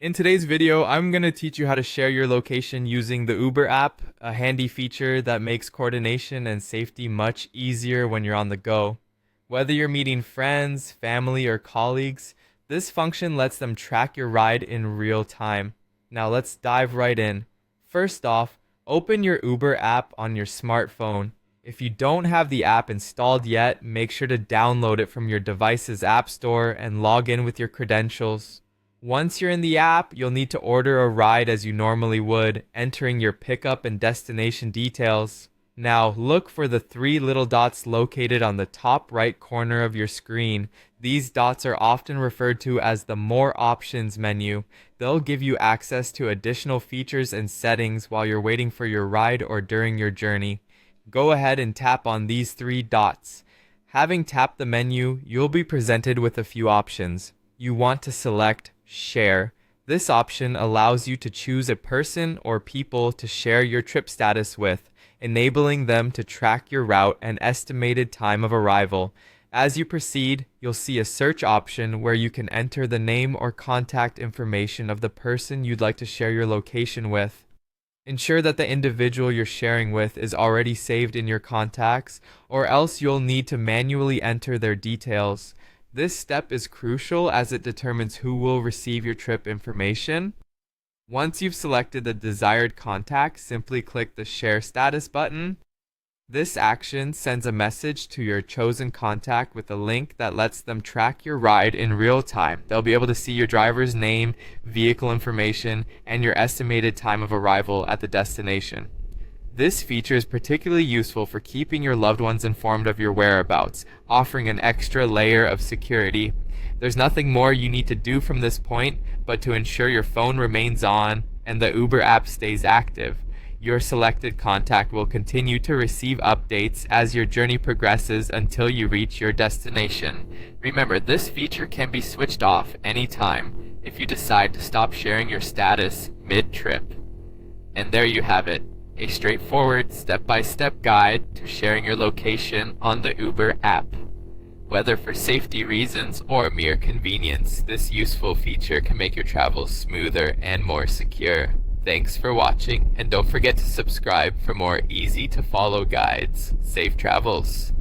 In today's video, I'm going to teach you how to share your location using the Uber app, a handy feature that makes coordination and safety much easier when you're on the go. Whether you're meeting friends, family, or colleagues, this function lets them track your ride in real time. Now let's dive right in. First off, open your Uber app on your smartphone. If you don't have the app installed yet, make sure to download it from your device's app store and log in with your credentials. Once you're in the app, you'll need to order a ride as you normally would, entering your pickup and destination details. Now, look for the three little dots located on the top right corner of your screen. These dots are often referred to as the More Options menu. They'll give you access to additional features and settings while you're waiting for your ride or during your journey. Go ahead and tap on these three dots. Having tapped the menu, you'll be presented with a few options. You want to select Share. This option allows you to choose a person or people to share your trip status with, enabling them to track your route and estimated time of arrival. As you proceed, you'll see a search option where you can enter the name or contact information of the person you'd like to share your location with. Ensure that the individual you're sharing with is already saved in your contacts, or else you'll need to manually enter their details. This step is crucial as it determines who will receive your trip information. Once you've selected the desired contact, simply click the Share Status button. This action sends a message to your chosen contact with a link that lets them track your ride in real time. They'll be able to see your driver's name, vehicle information, and your estimated time of arrival at the destination. This feature is particularly useful for keeping your loved ones informed of your whereabouts, offering an extra layer of security. There's nothing more you need to do from this point but to ensure your phone remains on and the Uber app stays active. Your selected contact will continue to receive updates as your journey progresses until you reach your destination. Remember, this feature can be switched off anytime if you decide to stop sharing your status mid-trip. And there you have it. A straightforward step-by-step guide to sharing your location on the Uber app. Whether for safety reasons or mere convenience, this useful feature can make your travels smoother and more secure. Thanks for watching, and don't forget to subscribe for more easy-to-follow guides. Safe travels!